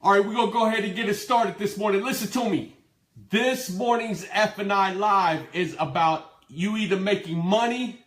All right, we're going to go ahead and get it started this morning. Listen to me. This morning's F&I Live is about you either making money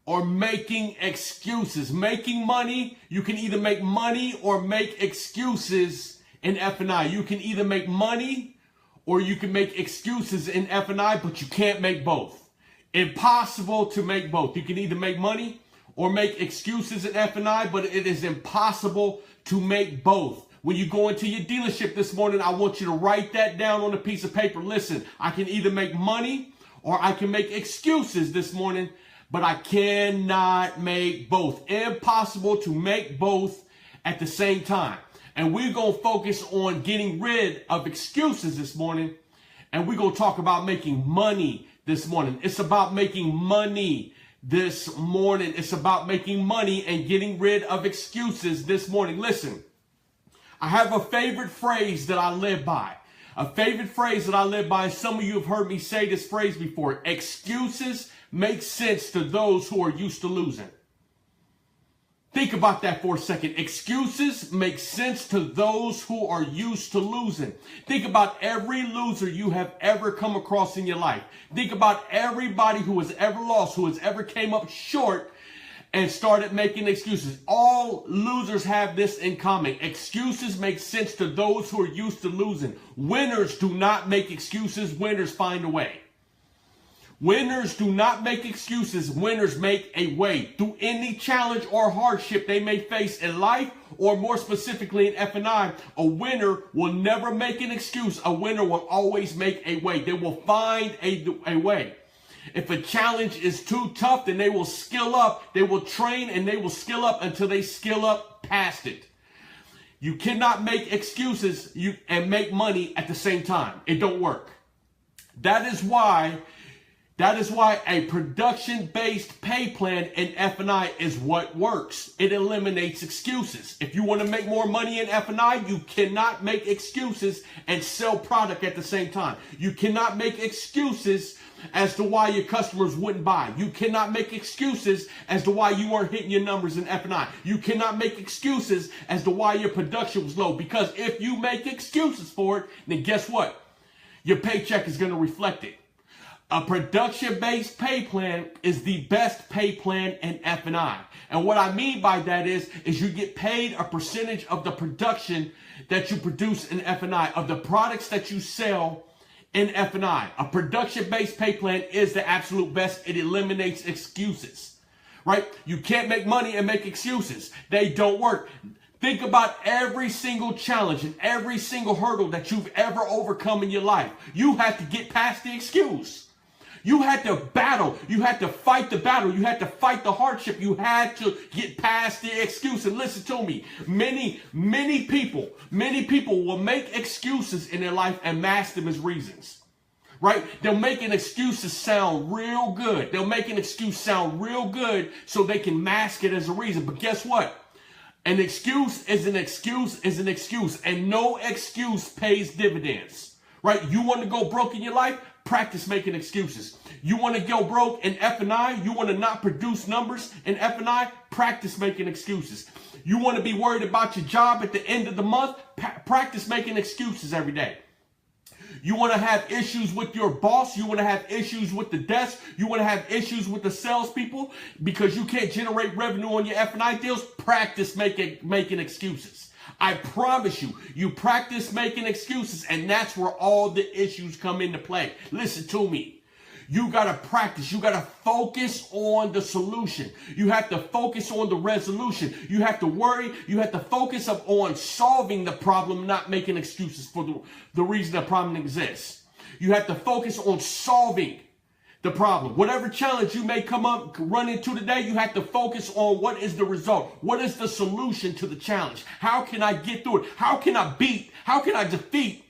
or making excuses. Making money, you can either make money or make excuses in F&I. You can either make money or you can make excuses in F&I, but you can't make both. Impossible to make both. You can either make money or make excuses in F&I, but it is impossible to make both. When you go into your dealership this morning, I want you to write that down on a piece of paper. Listen, I can either make money or I can make excuses this morning, but I cannot make both. Impossible to make both at the same time. And we're going to focus on getting rid of excuses this morning, and we're going to talk about making money this morning. It's about making money this morning. It's about making money and getting rid of excuses this morning. Listen. I have a favorite phrase that I live by. A favorite phrase that I live by, and some of you have heard me say this phrase before. Excuses make sense to those who are used to losing. Think about that for a second. Excuses make sense to those who are used to losing. Think about every loser you have ever come across in your life. Think about everybody who has ever lost, who has ever came up short and started making excuses. All losers have this in common. Excuses make sense to those who are used to losing. Winners do not make excuses. Winners find a way. Winners do not make excuses. Winners make a way. Through any challenge or hardship they may face in life, or more specifically in F&I, a winner will never make an excuse. A winner will always make a way. They will find a way. If a challenge is too tough, then they will skill up. They will train and they will skill up until they skill up past it. You cannot make excuses and make money at the same time. It don't work. That is why a production-based pay plan in F&I is what works. It eliminates excuses. If you want to make more money in F&I, you cannot make excuses and sell product at the same time. You cannot make excuses as to why your customers wouldn't buy. You cannot make excuses as to why you weren't hitting your numbers in F&I. You cannot make excuses as to why your production was low. Because if you make excuses for it, then guess what? Your paycheck is going to reflect it. A production-based pay plan is the best pay plan in F&I. And what I mean by that is you get paid a percentage of the production that you produce in F&I, of the products that you sell in F&I. A production-based pay plan is the absolute best. It eliminates excuses, right? You can't make money and make excuses. They don't work. Think about every single challenge and every single hurdle that you've ever overcome in your life. You had to get past the excuse. You had to battle. You had to fight the battle. You had to fight the hardship. You had to get past the excuse. And listen to me. Many people will make excuses in their life and mask them as reasons. Right? They'll make an excuse sound real good. They'll make an excuse sound real good so they can mask it as a reason. But guess what? An excuse is an excuse is an excuse. And no excuse pays dividends. Right? You want to go broke in your life? Practice making excuses. You want to go broke in F&I? You want to not produce numbers in F&I? Practice making excuses. You want to be worried about your job at the end of the month? Practice making excuses every day. You want to have issues with your boss? You want to have issues with the desk? You want to have issues with the salespeople because you can't generate revenue on your F&I deals? Practice making excuses. I promise you, you practice making excuses, and that's where all the issues come into play. Listen to me. You got to practice. You got to focus on the solution. You have to focus on the resolution. You have to worry. You have to focus on solving the problem, not making excuses for the reason the problem exists. You have to focus on solving the problem. Whatever challenge you may run into today, you have to focus on what is the result. What is the solution to the challenge? How can I get through it? How can I defeat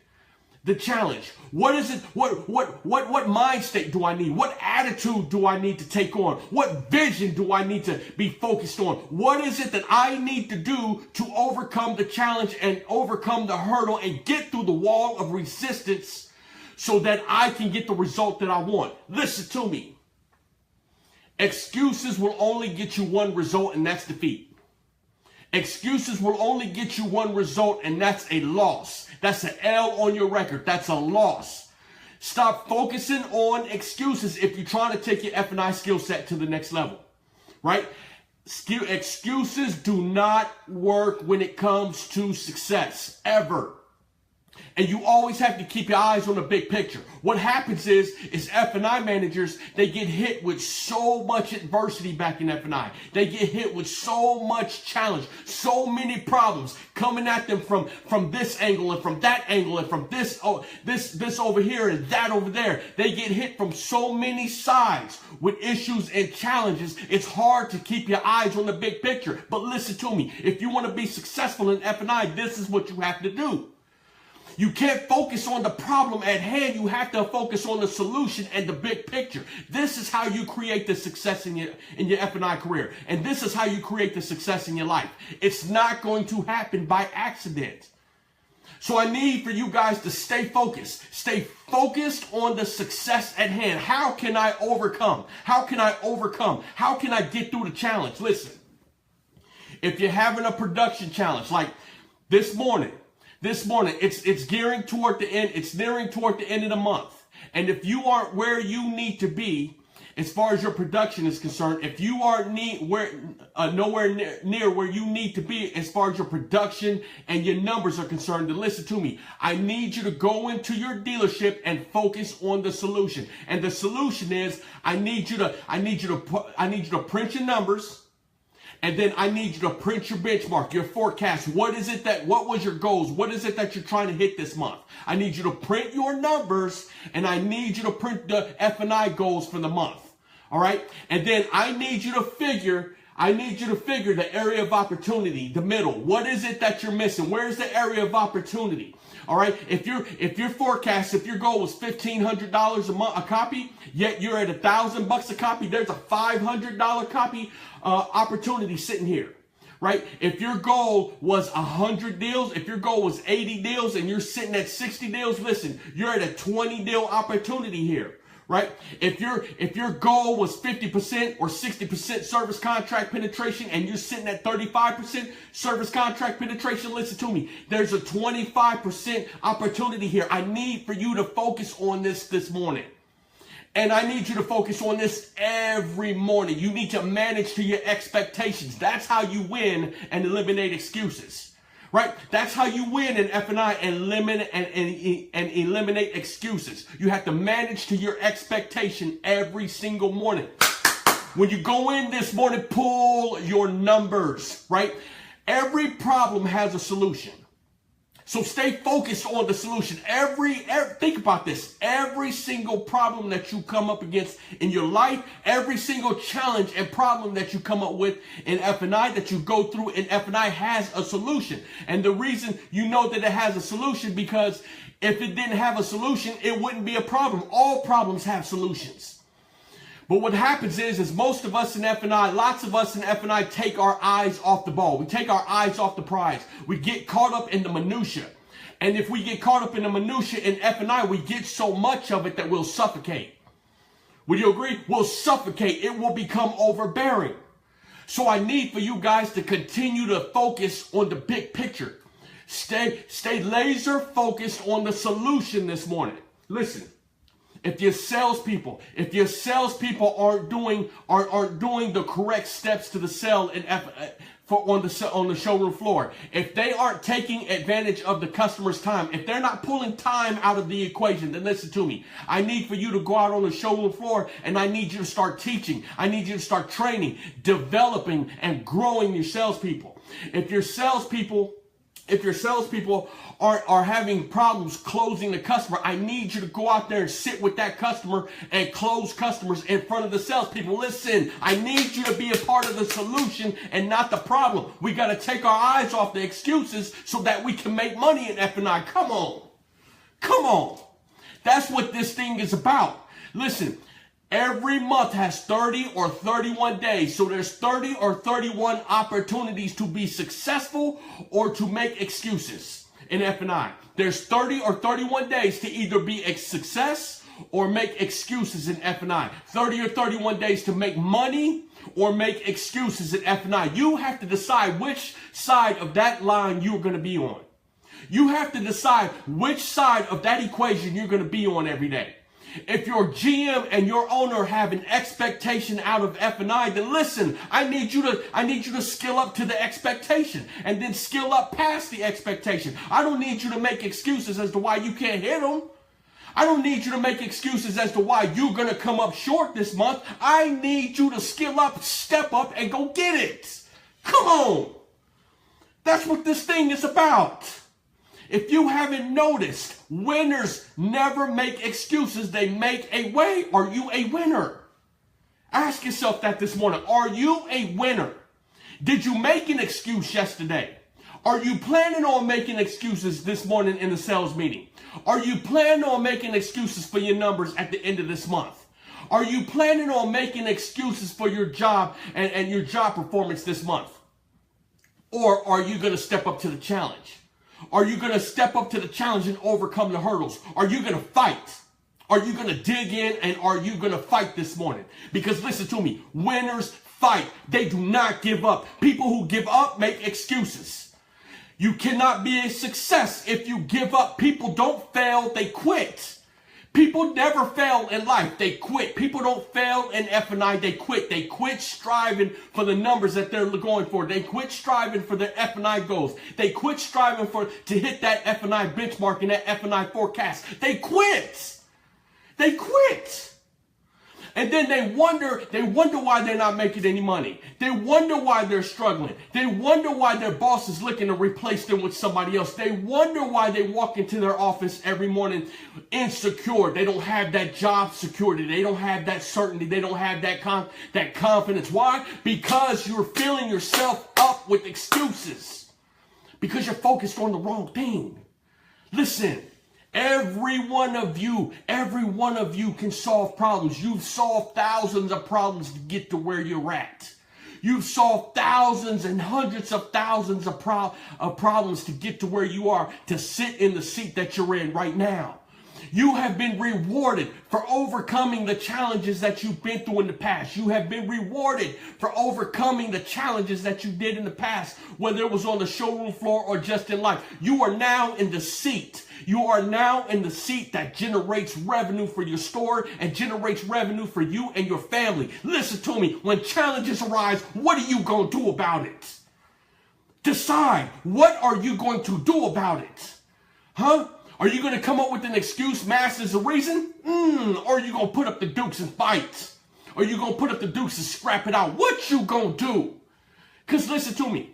the challenge? What is it? What mind state do I need? What attitude do I need to take on? What vision do I need to be focused on? What is it that I need to do to overcome the challenge and overcome the hurdle and get through the wall of resistance so that I can get the result that I want? Listen to me. Excuses will only get you one result, and that's defeat. Excuses will only get you one result, and that's a loss. That's an L on your record. That's a loss. Stop focusing on excuses if you're trying to take your F&I skill set to the next level, right? Excuses do not work when it comes to success, ever. And you always have to keep your eyes on the big picture. What happens is F&I managers, they get hit with so much adversity back in F&I. They get hit with so much challenge, so many problems coming at them from this angle and from that angle and from this over here and that over there. They get hit from so many sides with issues and challenges. It's hard to keep your eyes on the big picture. But listen to me. If you want to be successful in F&I, this is what you have to do. You can't focus on the problem at hand. You have to focus on the solution and the big picture. This is how you create the success in your F&I career. And this is how you create the success in your life. It's not going to happen by accident. So I need for you guys to stay focused. Stay focused on the success at hand. How can I overcome? How can I overcome? How can I get through the challenge? Listen, if you're having a production challenge like this morning, it's gearing toward the end. It's nearing toward the end of the month. And if you aren't where you need to be, as far as your production is concerned, if you aren't nowhere near where you need to be as far as your production and your numbers are concerned, then listen to me. I need you to go into your dealership and focus on the solution. And the solution is I need you to print your numbers. And then I need you to print your benchmark, your forecast. What was your goals? What is it that you're trying to hit this month? I need you to print your numbers, and I need you to print the F&I goals for the month. All right. And then I need you to figure the area of opportunity, the middle. What is it that you're missing? Where's the area of opportunity? All right. If your forecast, if your goal was $1,500 a copy, yet you're at $1,000 a copy, there's a $500 copy opportunity sitting here. Right? If your goal was 100 deals, if your goal was 80 deals, and you're sitting at 60 deals, listen, you're at a 20 deal opportunity here. Right? If your goal was 50% or 60% service contract penetration and you're sitting at 35% service contract penetration, listen to me. There's a 25% opportunity here. I need for you to focus on this morning. And I need you to focus on this every morning. You need to manage to your expectations. That's how you win and eliminate excuses. Right? That's how you win in F&I and eliminate excuses. You have to manage to your expectation every single morning. When you go in this morning, pull your numbers, right? Every problem has a solution. So stay focused on the solution. Think about this. Every single problem that you come up against in your life, every single challenge and problem that you come up with in F&I, that you go through in F&I, has a solution. And the reason you know that it has a solution, because if it didn't have a solution, it wouldn't be a problem. All problems have solutions. But what happens is most of us in F&I, lots of us in F&I take our eyes off the ball. We take our eyes off the prize. We get caught up in the minutia. And if we get caught up in the minutia in F&I, we get so much of it that we'll suffocate. Would you agree? We'll suffocate. It will become overbearing. So I need for you guys to continue to focus on the big picture. Stay laser focused on the solution this morning. Listen. If your salespeople aren't doing the correct steps to the sale on the showroom floor, if they aren't taking advantage of the customer's time, if they're not pulling time out of the equation, then listen to me. I need for you to go out on the showroom floor, and I need you to start teaching. I need you to start training, developing, and growing your salespeople. If your salespeople are having problems closing the customer, I need you to go out there and sit with that customer and close customers in front of the salespeople. Listen, I need you to be a part of the solution and not the problem. We got to take our eyes off the excuses so that we can make money in F&I. Come on. Come on. That's what this thing is about. Listen, every month has 30 or 31 days. So there's 30 or 31 opportunities to be successful or to make excuses in F&I. There's 30 or 31 days to either be a success or make excuses in F&I. 30 or 31 days to make money or make excuses in F&I. You have to decide which side of that line you're going to be on. You have to decide which side of that equation you're going to be on every day. If your GM and your owner have an expectation out of F&I, then listen, I need you to skill up to the expectation and then skill up past the expectation. I don't need you to make excuses as to why you can't hit them. I don't need you to make excuses as to why you're going to come up short this month. I need you to skill up, step up, and go get it. Come on. That's what this thing is about. If you haven't noticed, winners never make excuses. They make a way. Are you a winner? Ask yourself that this morning. Are you a winner? Did you make an excuse yesterday? Are you planning on making excuses this morning in the sales meeting? Are you planning on making excuses for your numbers at the end of this month? Are you planning on making excuses for your job and your job performance this month? Or are you going to step up to the challenge? Are you going to step up to the challenge and overcome the hurdles? Are you going to fight? Are you going to dig in and are you going to fight this morning? Because listen to me, winners fight. They do not give up. People who give up make excuses. You cannot be a success if you give up. People don't fail, they quit. People never fail in life. They quit. People don't fail in F&I. They quit. They quit striving for the numbers that they're going for. They quit striving for their F&I goals. They quit striving to hit that F&I benchmark and that F&I forecast. They quit. They quit. And then they wonder why they're not making any money. They wonder why they're struggling. They wonder why their boss is looking to replace them with somebody else. They wonder why they walk into their office every morning insecure. They don't have that job security. They don't have that certainty. They don't have that confidence. Why? Because you're filling yourself up with excuses. Because you're focused on the wrong thing. Listen. Every one of you can solve problems. You've solved thousands of problems to get to where you're at. You've solved thousands and hundreds of thousands of problems to get to where you are, to sit in the seat that you're in right now. You have been rewarded for overcoming the challenges that you've been through in the past. You have been rewarded for overcoming the challenges that you did in the past, whether it was on the showroom floor or just in life. You are now in the seat. You are now in the seat that generates revenue for your store and generates revenue for you and your family. Listen to me. When challenges arise, what are you going to do about it? Decide. What are you going to do about it? Huh? Are you going to come up with an excuse, mask is a reason? Or are you going to put up the dukes and fight? Or are you going to put up the dukes and scrap it out? What you going to do? Because listen to me.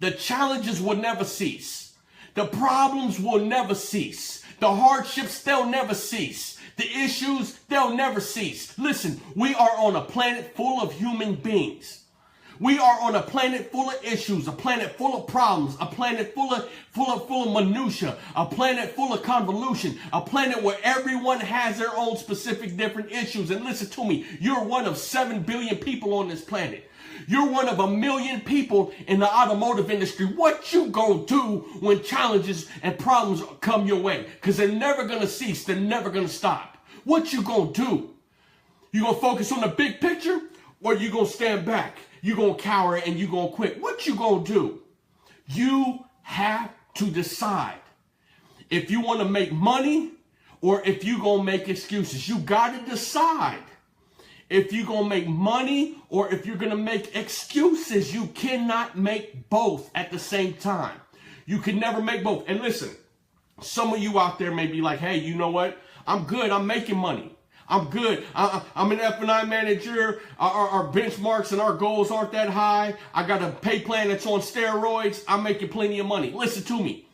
The challenges will never cease. The problems will never cease. The hardships, they'll never cease. The issues, they'll never cease. Listen, we are on a planet full of human beings. We are on a planet full of issues, a planet full of problems, a planet full of minutia, a planet full of convolution, a planet where everyone has their own specific different issues. And listen to me, you're one of 7 billion people on this planet. You're one of 1 million people in the automotive industry. What you gonna do when challenges and problems come your way? Because they're never gonna cease. They're never gonna stop. What you gonna do? You gonna focus on the big picture, or you gonna stand back? You gonna cower and you gonna quit? What you gonna do? You have to decide if you want to make money or if you gonna make excuses. You gotta decide. If you're going to make money or if you're going to make excuses. You cannot make both at the same time. You can never make both. And listen, some of you out there may be like, hey, you know what? I'm good. I'm making money. I'm good. I'm an F&I manager. Our benchmarks and our goals aren't that high. I got a pay plan that's on steroids. I'm making plenty of money. Listen to me.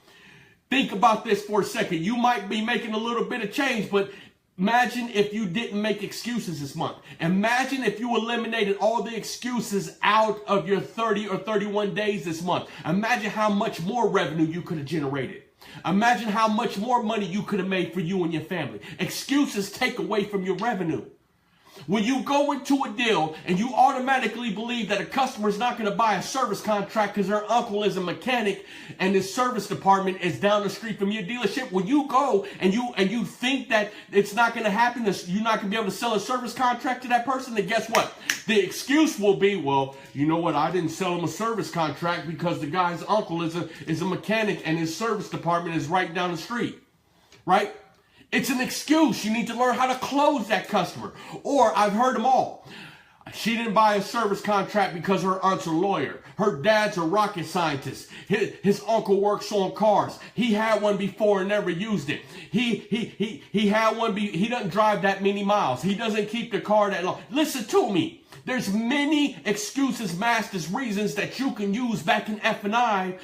Think about this for a second. You might be making a little bit of change, but imagine if you didn't make excuses this month. Imagine if you eliminated all the excuses out of your 30 or 31 days this month. Imagine how much more revenue you could have generated. Imagine how much more money you could have made for you and your family. Excuses take away from your revenue. When you go into a deal and you automatically believe that a customer is not going to buy a service contract because their uncle is a mechanic and his service department is down the street from your dealership, when you go and you think that it's not going to happen, that you're not going to be able to sell a service contract to that person, then guess what? The excuse will be, well, you know what? I didn't sell him a service contract because the guy's uncle is a mechanic and his service department is right down the street, right? It's an excuse. You need to learn how to close that customer. Or I've heard them all. She didn't buy a service contract because her aunt's a lawyer. Her dad's a rocket scientist. His uncle works on cars. He had one before and never used it. He had one. He doesn't drive that many miles. He doesn't keep the car that long. Listen to me. There's many excuses masked as reasons that you can use back in F&I,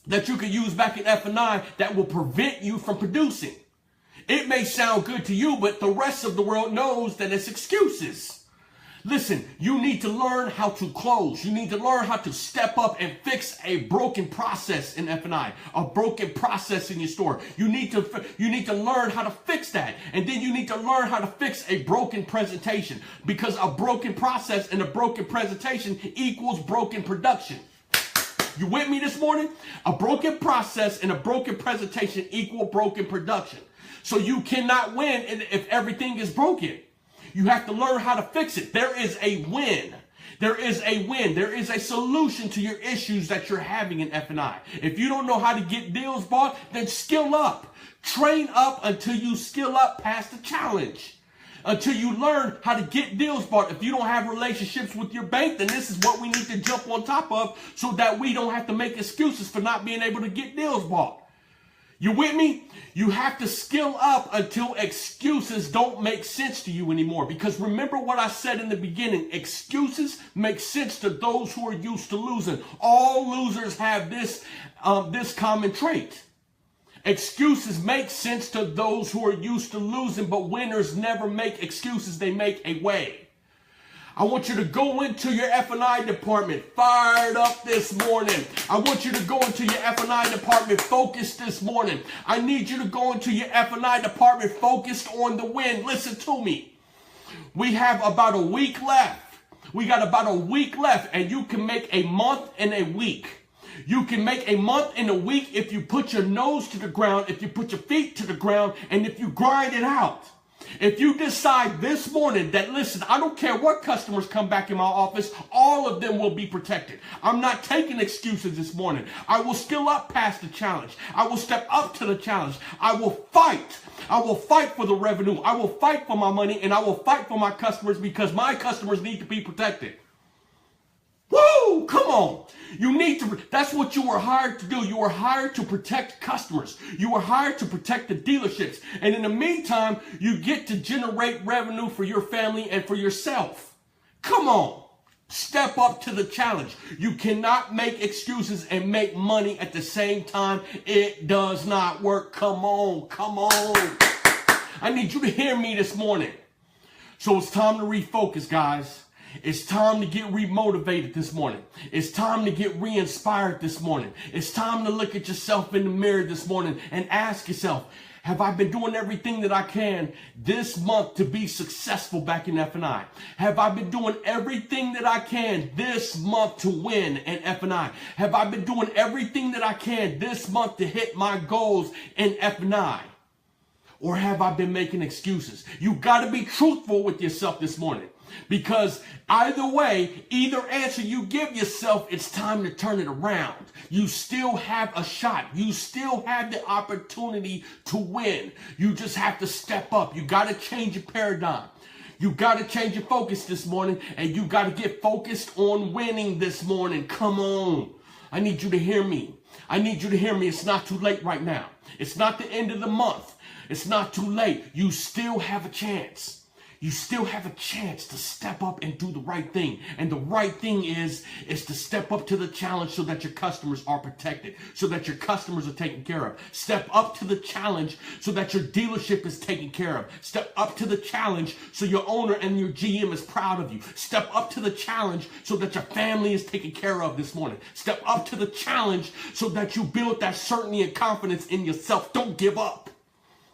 that will prevent you from producing. It may sound good to you, but the rest of the world knows that it's excuses. Listen, you need to learn how to close. You need to learn how to step up and fix a broken process in F&I, a broken process in your store. You need to learn how to fix that. And then you need to learn how to fix a broken presentation, because a broken process and a broken presentation equals broken production. You with me this morning? A broken process and a broken presentation equal broken production. So you cannot win if everything is broken. You have to learn how to fix it. There is a win. There is a win. There is a solution to your issues that you're having in F&I. If you don't know how to get deals bought, then skill up. Train up until you skill up past the challenge. Until you learn how to get deals bought. If you don't have relationships with your bank, then this is what we need to jump on top of so that we don't have to make excuses for not being able to get deals bought. You with me? You have to skill up until excuses don't make sense to you anymore. Because remember what I said in the beginning, excuses make sense to those who are used to losing. All losers have this common trait. Excuses make sense to those who are used to losing, but winners never make excuses, they make a way. I want you to go into your F&I department fired up this morning. I want you to go into your F&I department focused this morning. I need you to go into your F&I department focused on the win. Listen to me. We have about a week left. We got about a week left, and you can make a month and a week. You can make a month and a week if you put your nose to the ground, if you put your feet to the ground, and if you grind it out. If you decide this morning that, listen, I don't care what customers come back in my office, all of them will be protected. I'm not taking excuses this morning. I will skill up past the challenge. I will step up to the challenge. I will fight. I will fight for the revenue. I will fight for my money, and I will fight for my customers, because my customers need to be protected. Woo! Come on. You need to, that's what you were hired to do. You were hired to protect customers. You were hired to protect the dealerships. And in the meantime, you get to generate revenue for your family and for yourself. Come on. Step up to the challenge. You cannot make excuses and make money at the same time. It does not work. Come on. Come on. I need you to hear me this morning. So it's time to refocus, guys. It's time to get remotivated this morning. It's time to get re-inspired this morning. It's time to look at yourself in the mirror this morning and ask yourself, have I been doing everything that I can this month to be successful back in F&I? Have I been doing everything that I can this month to win in F&I? Have I been doing everything that I can this month to hit my goals in F&I? Or have I been making excuses? You got to be truthful with yourself this morning. Because either way, either answer you give yourself, it's time to turn it around. You still have a shot. You still have the opportunity to win. You just have to step up. You got to change your paradigm. You got to change your focus this morning, and you got to get focused on winning this morning. Come on. I need you to hear me. I need you to hear me. It's not too late right now. It's not the end of the month. It's not too late. You still have a chance. You still have a chance to step up and do the right thing. And the right thing is to step up to the challenge so that your customers are protected, so that your customers are taken care of. Step up to the challenge so that your dealership is taken care of. Step up to the challenge so your owner and your GM is proud of you. Step up to the challenge so that your family is taken care of this morning. Step up to the challenge so that you build that certainty and confidence in yourself. Don't give up.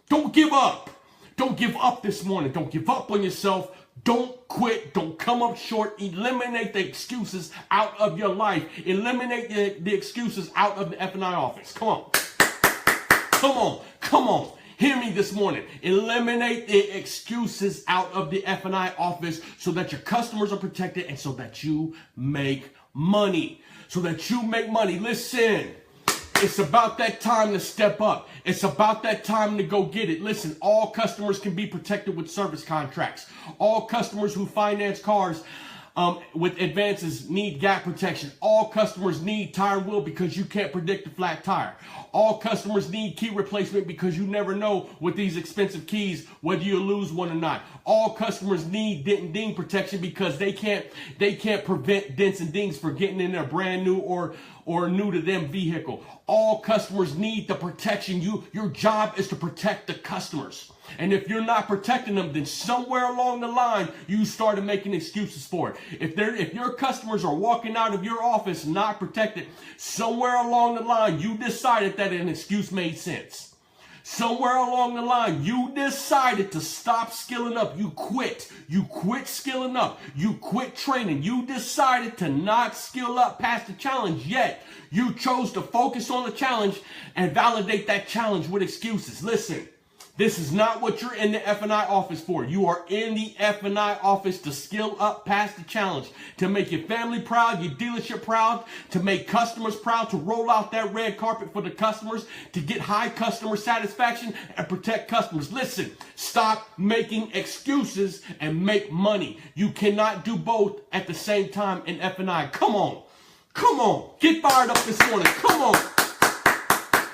Don't give up. Don't give up this morning. Don't give up on yourself. Don't quit. Don't come up short. Eliminate the excuses out of your life. Eliminate the excuses out of the F&I office. Come on. Come on. Come on. Hear me this morning. Eliminate the excuses out of the F&I office so that your customers are protected and so that you make money. So that you make money. Listen. It's about that time to step up. It's about that time to go get it. Listen, all customers can be protected with service contracts. All customers who finance cars with advances need gap protection. All customers need tire and wheel because you can't predict a flat tire. All customers need key replacement because you never know with these expensive keys whether you lose one or not. All customers need dent and ding protection because they can't prevent dents and dings for getting in their brand new or new to them vehicle. All customers need the protection. Your job is to protect the customers. And if you're not protecting them, then somewhere along the line, you started making excuses for it. If your customers are walking out of your office not protected, somewhere along the line, you decided that an excuse made sense. Somewhere along the line, you decided to stop skilling up. You quit. You quit skilling up. You quit training. You decided to not skill up past the challenge, yet you chose to focus on the challenge and validate that challenge with excuses. Listen. This is not what you're in the F&I office for. You are in the F&I office to skill up past the challenge, to make your family proud, your dealership proud, to make customers proud, to roll out that red carpet for the customers, to get high customer satisfaction and protect customers. Listen, stop making excuses and make money. You cannot do both at the same time in F&I. Come on. Come on. Get fired up this morning. Come on.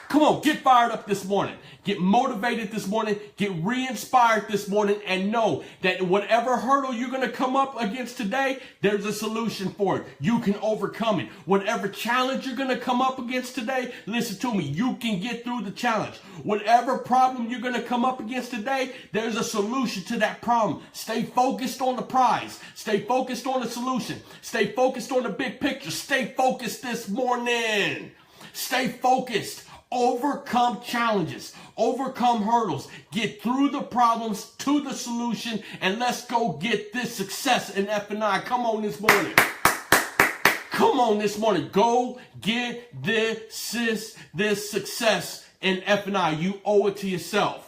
Come on. Get fired up this morning. Get motivated this morning, get re-inspired this morning, and know that whatever hurdle you're going to come up against today, there's a solution for it. You can overcome it. Whatever challenge you're going to come up against today, listen to me, you can get through the challenge. Whatever problem you're going to come up against today, there's a solution to that problem. Stay focused on the prize. Stay focused on the solution. Stay focused on the big picture. Stay focused this morning. Stay focused. Overcome challenges, overcome hurdles, get through the problems to the solution, and let's go get this success in F&I. Come on this morning. Come on this morning. Go get this success in F&I. You owe it to yourself.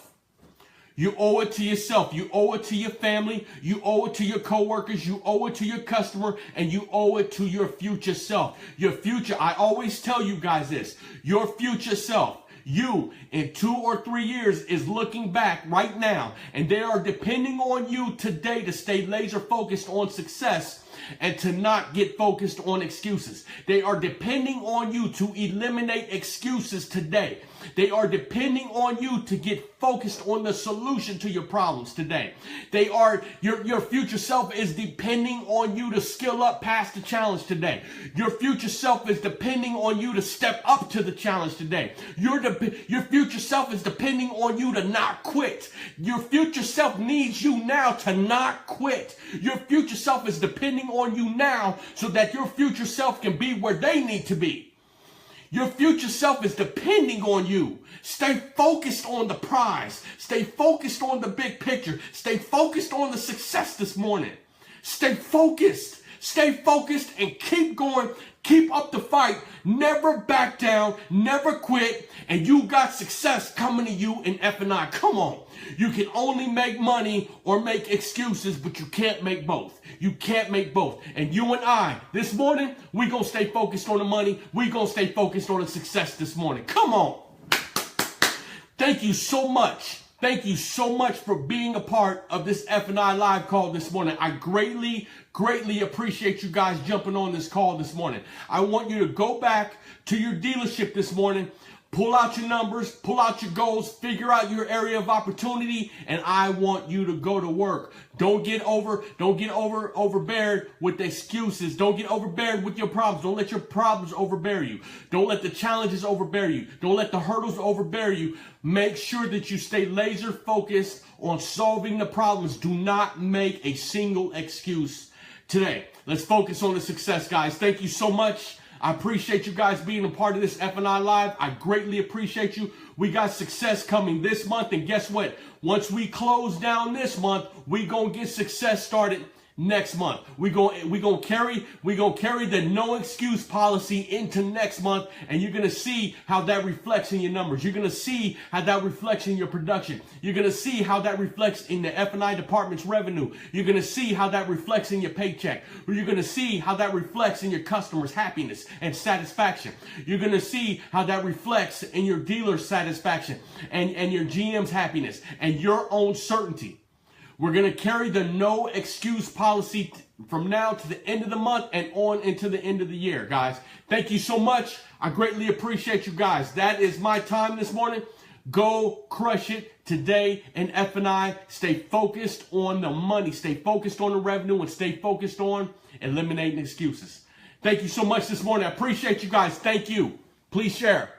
You owe it to yourself. You owe it to your family. You owe it to your coworkers. You owe it to your customer, and you owe it to your future self. Your future, I always tell you guys this, your future self, you in 2 or 3 years is looking back right now, and they are depending on you today to stay laser focused on success and to not get focused on excuses. They are depending on you to eliminate excuses today. They are depending on you to get focused on the solution to your problems today. They are, your future self is depending on you to skill up past the challenge today. Your future self is depending on you to step up to the challenge today. Your future self is depending on you to not quit. Your future self needs you now to not quit. Your future self is depending on you now so that your future self can be where they need to be. Your future self is depending on you. Stay focused on the prize. Stay focused on the big picture. Stay focused on the success this morning. Stay focused. Stay focused and keep going. Keep up the fight. Never back down. Never quit. And you got success coming to you in F&I. Come on. You can only make money or make excuses, but you can't make both. You can't make both. And you and I, this morning, we're going to stay focused on the money. We're going to stay focused on the success this morning. Come on. Thank you so much. Thank you so much for being a part of this F&I live call this morning. I greatly appreciate you guys jumping on this call this morning. I want you to go back to your dealership this morning. Pull out your numbers, pull out your goals, figure out your area of opportunity, and I want you to go to work. Don't get overbeared with excuses. Don't get overbeared with your problems. Don't let your problems overbear you. Don't let the challenges overbear you. Don't let the hurdles overbear you. Make sure that you stay laser focused on solving the problems. Do not make a single excuse today. Let's focus on the success, guys. Thank you so much. I appreciate you guys being a part of this F&I Live. I greatly appreciate you. We got success coming this month. And guess what? Once we close down this month, we going to get success started next month. We gonna carry the no excuse policy into next month, and you're gonna see how that reflects in your numbers. You're gonna see how that reflects in your production. You're gonna see how that reflects in the F&I department's revenue. You're gonna see how that reflects in your paycheck. You're gonna see how that reflects in your customers' happiness and satisfaction. You're gonna see how that reflects in your dealer's satisfaction and your GM's happiness and your own certainty. We're going to carry the no excuse policy from now to the end of the month and on into the end of the year, guys. Thank you so much. I greatly appreciate you guys. That is my time this morning. Go crush it today in F&I. Stay focused on the money. Stay focused on the revenue and stay focused on eliminating excuses. Thank you so much this morning. I appreciate you guys. Thank you. Please share.